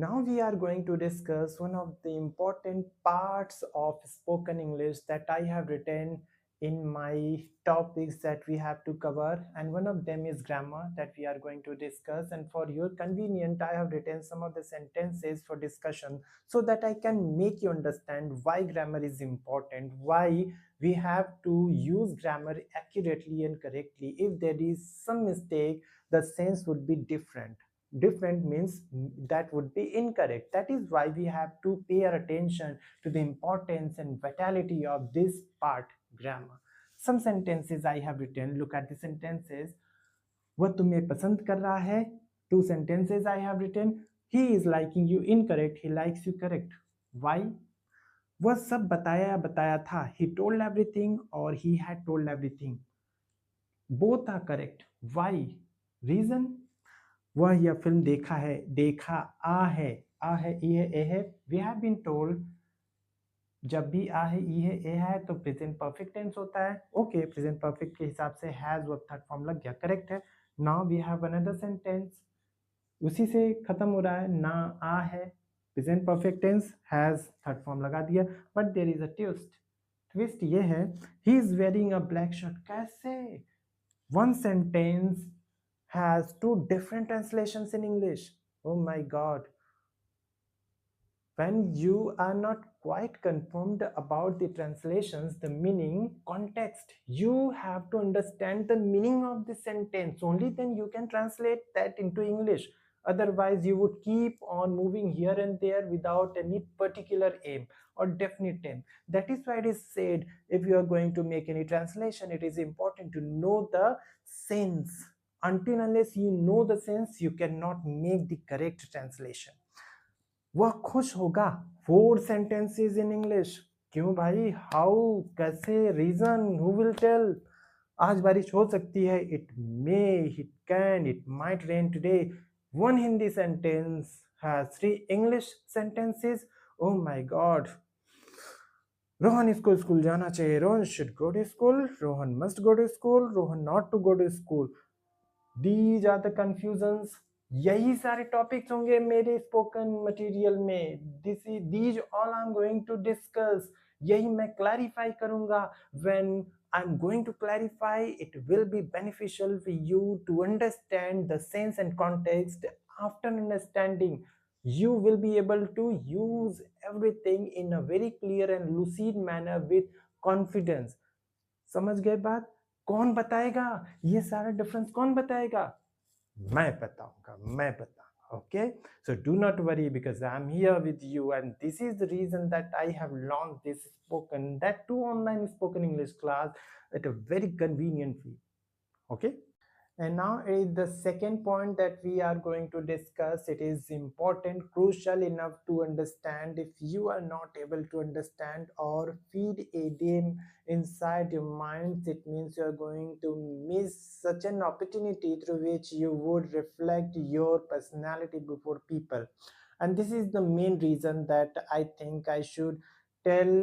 Now we are going to discuss one of the important parts of spoken English that I have written in my topics that we have to cover, and one of them is grammar that we are going to discuss. And for your convenience, I have written some of the sentences for discussion so that I can make you understand why grammar is important, why we have to use grammar accurately and correctly. If there is some mistake, the sense would be different. Different means that would be incorrect. That is why we have to pay our attention to the importance and vitality of this part, grammar. Some sentences I have written. Look at the sentences. वह तुम्हें पसंद कर रहा है. Two sentences I have written. He is liking you, incorrect. He likes you, correct. Why? वह सब बताया था. He told everything or he had told everything. Both are correct. Why? Reason? वह यह फिल्म देखा है. देखा. आ है ई है ए है. वी हैव बीन टोल्ड जब भी आ है ई है ए है तो प्रेजेंट परफेक्ट टेंस होता है. ओके, प्रेजेंट परफेक्ट के हिसाब से हैज वर्ब थर्ड फॉर्म लग गया, करेक्ट है. Now we have another sentence, उसी से खत्म हो रहा है. ना आ है, present perfect tense, has third form लगा दिया. But there is a twist. Twist ये है, he is wearing a black shirt. कैसे? One sentence has two different translations in English. Oh my God. When you are not quite confirmed about the translations, the meaning, context, you have to understand the meaning of the sentence. Only then you can translate that into English. Otherwise, you would keep on moving here and there without any particular aim or definite aim. That is why it is said, if you are going to make any translation, it is important to know the sense. Until unless you know the sense, you cannot make the correct translation. वह खुश होगा. 4 sentences in English. क्यों भाई? How? कैसे? Reason? Who will tell? आज बारिश हो सकती है. It may, it can, it might rain today. One Hindi sentence has 3 English sentences. Oh my God. Rohan इसको स्कूल जाना चाहिए. Rohan should go to school. Rohan must go to school. Rohan not to go to school. These are the confusions. यही सारे topics होंगे मेरे spoken material में. These all I am going to discuss. यही मैं क्लैरिफाई करूंगा. When I am going to clarify, it will be beneficial for you to understand the sense and context. After understanding, you will be able to use everything in a very clear and lucid manner with confidence. समझ गए बात? कौन बताएगा ये सारा difference? कौन बताएगा? मैं बताऊंगा, मैं बताऊंगा. Okay, so do not worry because I am here with you, and this is the reason that I have launched this spoken, that too online spoken English class at a very convenient fee. Okay. And now is the second point that we are going to discuss. It is important, crucial enough to understand. If you are not able to understand or feed a DM inside your mind, it means you are going to miss such an opportunity through which you would reflect your personality before people. And this is the main reason that I think I should tell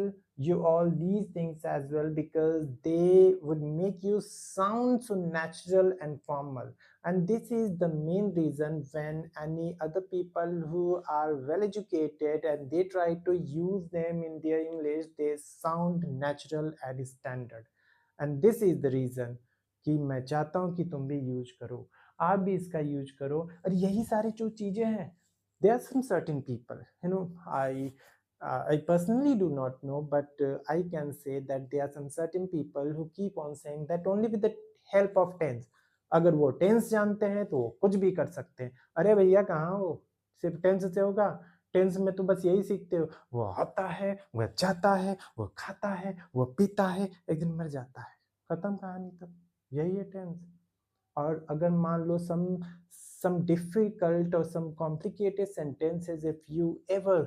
you all these things as well, because they would make you sound so natural and formal. And this is the main reason when any other people who are well educated and they try to use them in their English, they sound natural and standard. And this is the reason कि मैं चाहता हूँ कि तुम भी use करो, आप भी इसका यूज करो. और यही सारी जो चीजें हैं, there are some certain people, I personally do not know, but I can say that there are some certain people who keep on saying that only with the help of tense. अगर वो tense जानते हैं तो वो कुछ भी कर सकते हैं. अरे भैया कहाँ हो, सिर्फ टेंस से होगा? टेंस में तो बस यही सीखते हो, वो आता है, वह जाता है, वो खाता है, वो पीता है, एक दिन मर जाता है, खत्म कहानी. तब यही है टेंस. और अगर मान लो some difficult or some complicated sentences, if you ever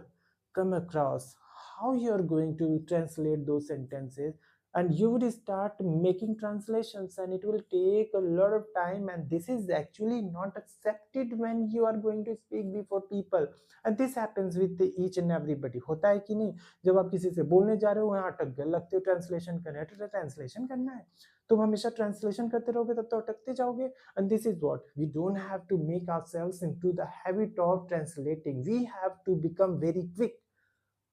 come across, how you are going to translate those sentences, and you would start making translations, and it will take a lot of time, and this is actually not accepted when you are going to speak before people, and this happens with each and everybody. होता है कि नहीं? जब आप किसी से बोलने जा रहे हो वहाँ अटक गए, लगते हो ट्रांसलेशन करना है, तो ट्रांसलेशन करना है, तुम हमेशा ट्रांसलेशन करते रहोगे तब तो अटकते जाओगे. And this is what we don't have to make ourselves into the habit of translating. We have to become very quick,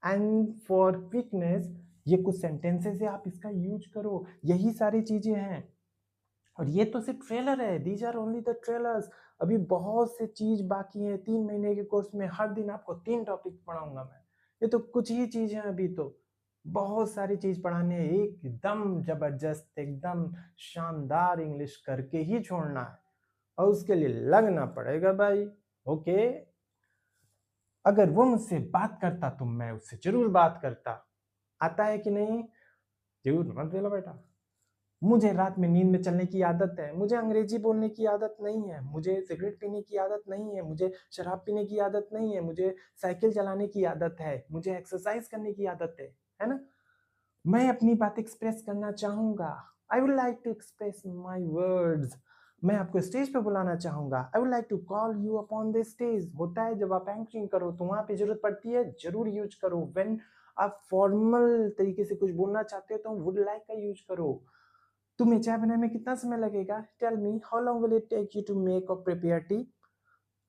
and for quickness ये कुछ सेंटेंसेस है, आप इसका यूज करो. यही सारी चीजें हैं, और ये तो सिर्फ ट्रेलर है. These are only the trailers. अभी बहुत से चीज बाकी है. 3 महीने के कोर्स में हर दिन आपको 3 टॉपिक पढ़ाऊंगा मैं. ये तो कुछ ही चीज है, अभी तो बहुत सारी चीज पढ़ाने हैं. एकदम जबरदस्त, एकदम शानदार इंग्लिश करके ही छोड़ना है, और उसके लिए लगना पड़ेगा भाई. ओके, अगर वो मुझसे बात करता तो मैं उससे जरूर बात करता. आता है कि नहीं? जरूर मत बोलो बेटा. मुझे रात में नींद में चलने की आदत है, मुझे अंग्रेजी बोलने की आदत नहीं है, मुझे सिगरेट पीने की आदत नहीं है, मुझे शराब पीने की आदत नहीं है, मुझे साइकिल चलाने की आदत है, मुझे एक्सरसाइज करने की आदत है ना? मैं अपनी बात एक्सप्रेस करना चाहूंगा. I would like to express my words. मैं आपको स्टेज पे बुलाना चाहूंगा. I would like to call you upon the stage. होता है जब आप एंकरिंग करो तो वहां पे जरूरत पड़ती है, जरूर यूज करो. व्हेन आप फॉर्मल तरीके से कुछ बोलना चाहते हो तो वुड लाइक का यूज करो. तुम्हें चाय बनाने में कितना समय लगेगा? Tell me, how long will it take you to make or prepare tea?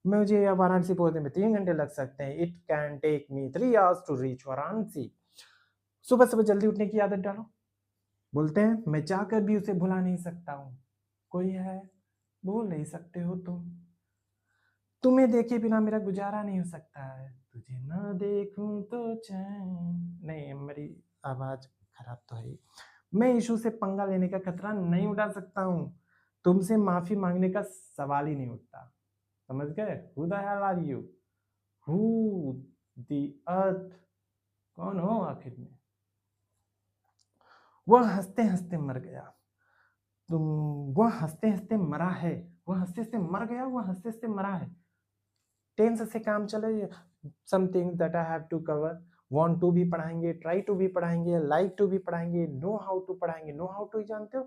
मुझे वाराणसी पहुंचने में 3 घंटे लग सकते हैं. It can take me 3 hours to reach Varanasi. सुबह सुबह जल्दी उठने की आदत डालो. बोलते हैं मैं चाहकर भी उसे भुला नहीं सकता हूँ. कोई है? भूल नहीं सकते हो तुम. तुम्हें देखे बिना मेरा गुजारा नहीं हो सकता है. तुझे ना देखूं तो चैन. नहीं, मेरी आवाज खराब तो है. मैं इशू से पंगा लेने का खतरा नहीं उठा सकता हूँ. तुमसे माफी मांगने का सवाल ही नहीं उठता. समझ गए? Who the hell are you? Who the earth? कौन हो आखिर में? वह हंसते हंसते मर गया. तुम, वह हंसते हंसते मरा है. वह हंसते हंसते मर गया, वह हंसते हंसते मरा है. टेंस से काम चले. Something that I have to cover. Want to भी पढ़ाएंगे, ट्राई टू भी पढ़ाएंगे, लाइक टू भी पढ़ाएंगे, नो हाउ टू पढ़ाएंगे. नो हाउ टू जानते हो?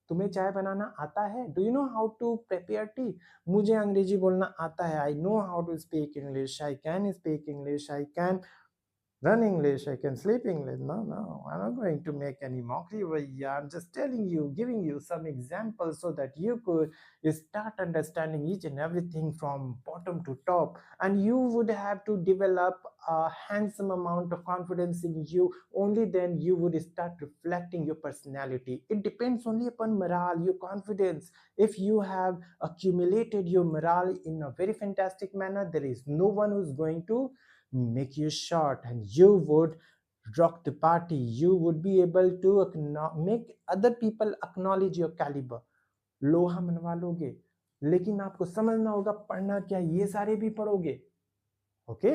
तुम्हें चाय बनाना आता है? Do you know how to prepare tea? मुझे अंग्रेजी बोलना आता है. I know how to speak English. I can speak English. I can run English, I can sleep English. No, I'm not going to make any mockery over here. I'm just telling you, giving you some examples so that you could start understanding each and everything from bottom to top. And you would have to develop a handsome amount of confidence in you. Only then you would start reflecting your personality. It depends only upon morale, your confidence. If you have accumulated your morale in a very fantastic manner, there is no one who's going to make you short, and you would rock the party. You would be able to make other people acknowledge your caliber. लोहा मनवा लोगे, लेकिन आपको समझना होगा पढ़ना क्या. ये सारे भी पढ़ोगे. ओके?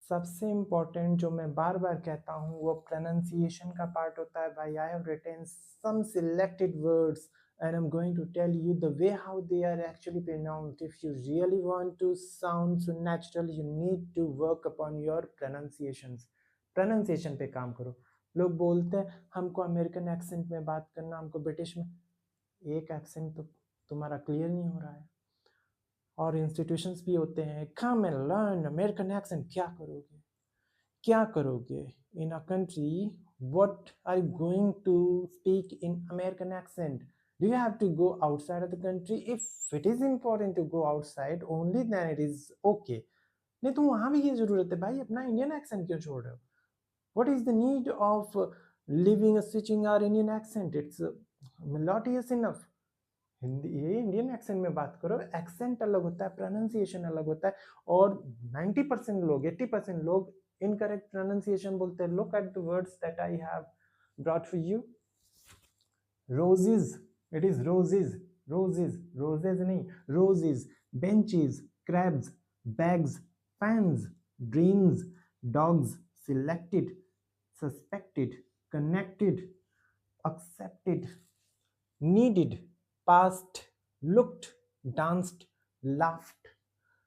सबसे इम्पोर्टेंट जो मैं बार बार कहता हूँ वो प्रोनाउंसिएशन का पार्ट होता है भाई. I have written some selected words and I'm going to tell you the way how they are actually pronounced. If you really want to sound so natural, you need to work upon your pronunciations. Pronunciation पे काम करो. लोग बोलते हैं हमको American accent में बात करना, हमको ब्रिटिश में. एक एक्सेंट तो तुम्हारा क्लियर नहीं हो रहा है. और इंस्टीट्यूशंस भी होते हैं, come and learn American accent. क्या करोगे? क्या करोगे in a country? What are you going to speak in American accent? Do you have to go outside of the country? If it is important to go outside, only then it is okay. नहीं तो वहां भी ये जरूरत है भाई, अपना Indian accent क्यों छोड़ रहे हो? What is the need of living switching our Indian accent? It's melodious enough. Hindi, ये इंडियन एक्सेंट में बात करो. एक्सेंट अलग होता है, प्रोनाउंसिएशन अलग होता है. और 90% लोग, 80% लोग इनकरेक्ट प्रोनाउंसिएशन बोलते हैं. Look at the words that I have brought for you. Roses. It is roses, roses, roses नहीं, roses. Benches, crabs, bags, fans, dreams, dogs, selected, suspected, connected, accepted, needed, past, looked, danced, laughed,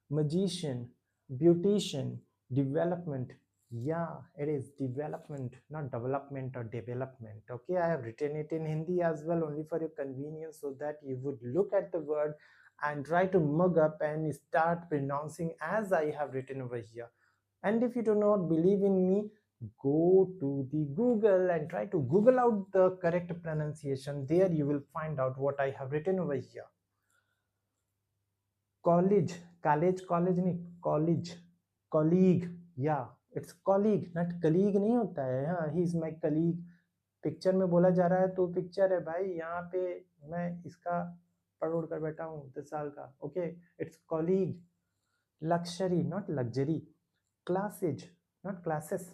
magician, beautician, development, Yeah, it is development, not development or development. Okay, I have written it in Hindi as well, only for your convenience, so that you would look at the word and try to mug up and start pronouncing as I have written over here. And if you do not believe in me, go to the Google and try to Google out the correct pronunciation. There you will find out what I have written over here. College, college नहीं, college, colleague, yeah, it's colleague, not colleague नहीं होता है. हाँ, he is my colleague. Picture में बोला जा रहा है तो पिक्चर है भाई, यहाँ पे मैं इसका पढ़ उड़ कर बैठा हूँ 10 साल का. Okay, it's colleague. Luxury not luxury. Classes not classes.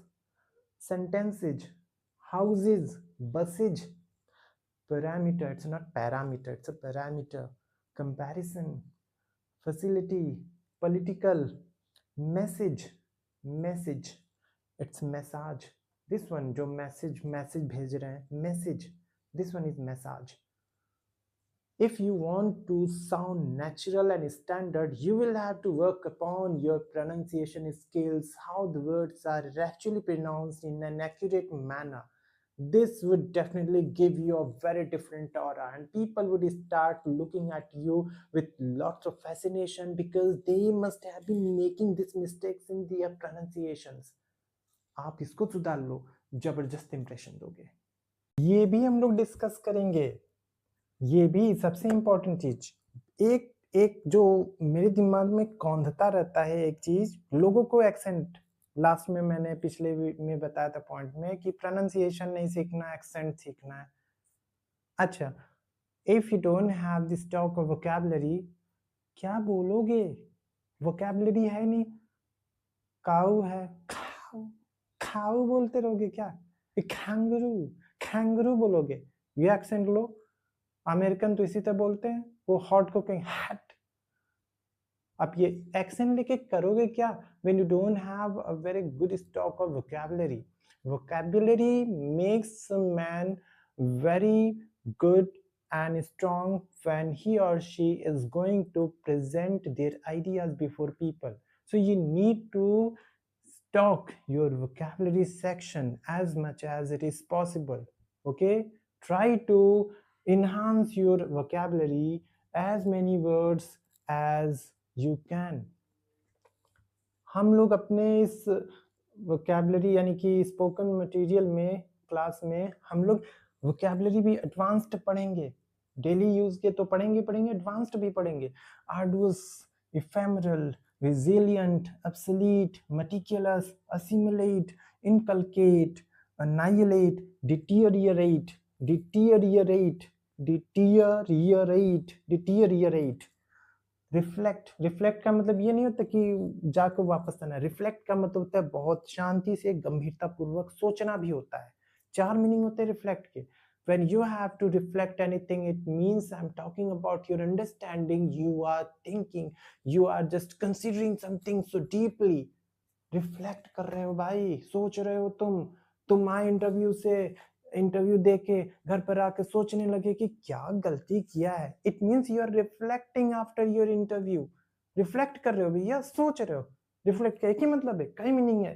sentences, houses, buses. Parameter, it's not parameter, it's a parameter. Comparison, facility, political. Message, message, it's message. This one जो message भेज रहे हैं, message. This one is message. If you want to sound natural and standard, you will have to work upon your pronunciation skills, how the words are actually pronounced in an accurate manner. This would definitely give you a very different aura, and people would start looking at you with lots of fascination, because they must have been making these mistakes in their pronunciations. आप इसको सुधार लो, जबरदस्त impression दोगे. ये भी हम लोग discuss करेंगे. ये भी सबसे इम्पोर्टेंट चीज, एक जो मेरे दिमाग में कौंधता रहता है एक चीज, लोगों को एक्सेंट. लास्ट में मैंने पिछले में बताया था पॉइंट में कि प्रोनाउंसिएशन नहीं सीखना, एक्सेंट सीखना है. अच्छा, if you don't have this talk of vocabulary, क्या बोलोगे? वोकैबुलरी है नहीं. काऊ है, खाऊ खाऊ बोलते रहोगे क्या? खैंगरू खैंगरू बोलोगे. ये एक्सेंट लो. अमेरिकन तो इसी तरह बोलते हैं, वो हॉट को कहेंगे हैट. आप ये एक्सेंट लेके करोगे क्या when you don't have a very good stock of vocabulary? Vocabulary makes a man very good and strong when he or she is going to present their ideas before people. So you need to stock your vocabulary section as much as it is possible. Okay, try to enhance your vocabulary as many words as you can. हम लोग अपने इस vocabulary यानी कि spoken material में class में हम लोग vocabulary भी एडवांस्ड पढ़ेंगे. डेली यूज के तो पढ़ेंगे, एडवांस्ड भी पढ़ेंगे. arduous, ephemeral, resilient, obsolete, meticulous, assimilate, inculcate, annihilate, deteriorate, reflect का मतलब ये नहीं होता कि जाकर वापस आना. रिफ्लेक्ट का मतलब होता है बहुत शांति से गंभीरता पूर्वक सोचना भी होता है. 4 मीनिंग होते हैं रिफ्लेक्ट के. when you have to reflect anything, it means I'm talking about your understanding. You are thinking, you are just considering something so deeply. Reflect कर रहे हो भाई, सोच रहे हो. तुम आए इंटरव्यू दे के घर पर आके सोचने लगे कि क्या गलती किया है. It means you are reflecting after your interview. Reflect कर रहे हो भैया, सोच रहे हो. रिफ्लेक्ट का एक ही मतलब है, कई मीनिंग है.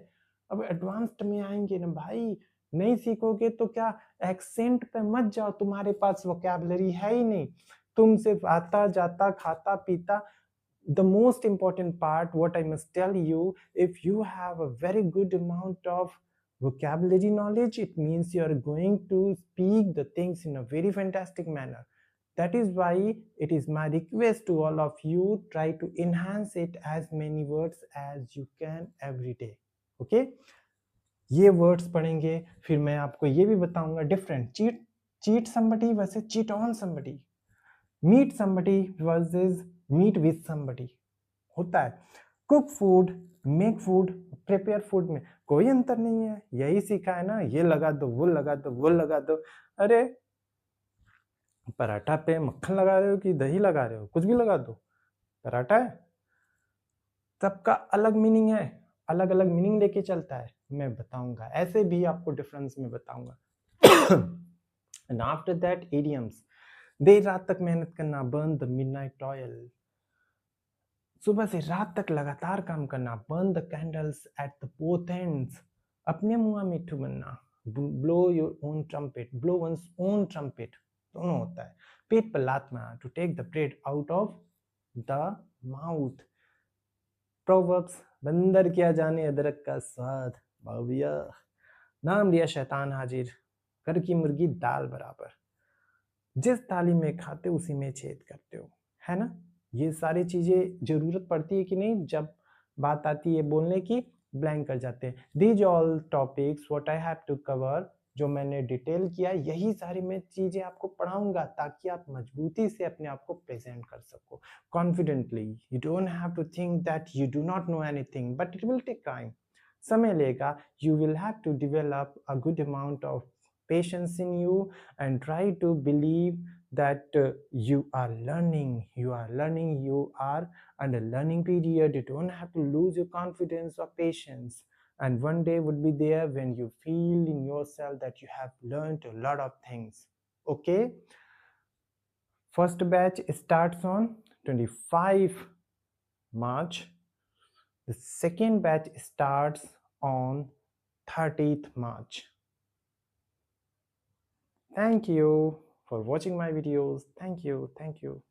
अब एडवांस्ड में आएंगे ना भाई, नहीं सीखोगे तो क्या एक्सेंट पे मत जाओ. तुम्हारे पास वोकैबुलरी है ही नहीं, तुम सिर्फ आता जाता खाता पीता. The most important part, what I must tell you, if you have a very good amount of vocabulary knowledge, it means you are going to speak the things in a very fantastic manner. That is why it is my request to all of you, try to enhance it as many words as you can every day. Okay, ये words पढ़ेंगे. फिर मैं आपको ये भी बताऊंगा different. cheat somebody versus cheat on somebody. meet somebody versus meet with somebody होता है. Cook food, make food, prepare food में कोई अंतर नहीं है. यही सीखा है ना, ये लगा दो, वो लगा दो, वो लगा दो. अरे पराठा पे मक्खन लगा रहे हो कि दही लगा रहे हो, कुछ भी लगा दो, पराठा है. सबका अलग मीनिंग है, अलग अलग मीनिंग लेके चलता है. मैं बताऊंगा, ऐसे भी आपको डिफरेंस में बताऊंगा. And after that idioms. देर रात तक मेहनत करना, बर्न द मिडनाइट टॉयल. सुबह से रात तक लगातार काम करना, burn the candles at the both ends. अपने मुँह मिट्ठू बनना, blow your own trumpet, blow one's own trumpet, दोनों होता है। पेट पर लात मारना, to take the bread out of the mouth. Proverbs, बंदर किया जाने अदरक का स्वाद, भव्य। नाम लिया शैतान हाजिर, घर की मुर्गी दाल बराबर। जिस थाली में खाते उसी में छेद करते हो, है ना। ये सारी चीजें जरूरत पड़ती है कि नहीं, जब बात आती है बोलने की, ब्लैंक कर जाते हैं। These all topics what I have to cover, जो मैंने डिटेल किया, यही सारी मैं चीजें आपको पढ़ाऊंगा ताकि आप मजबूती से अपने आप को प्रेजेंट कर सको confidently. You don't have to think that you do not know anything, but it will take time, समय लेगा। You will have to develop a good amount of patience in you and try to believe that you are learning, you are under learning period. You don't have to lose your confidence or patience, and one day would be there when you feel in yourself that you have learned a lot of things. Okay, first batch starts on 25 March. The second batch starts on 30th March. Thank you for watching my videos. Thank you.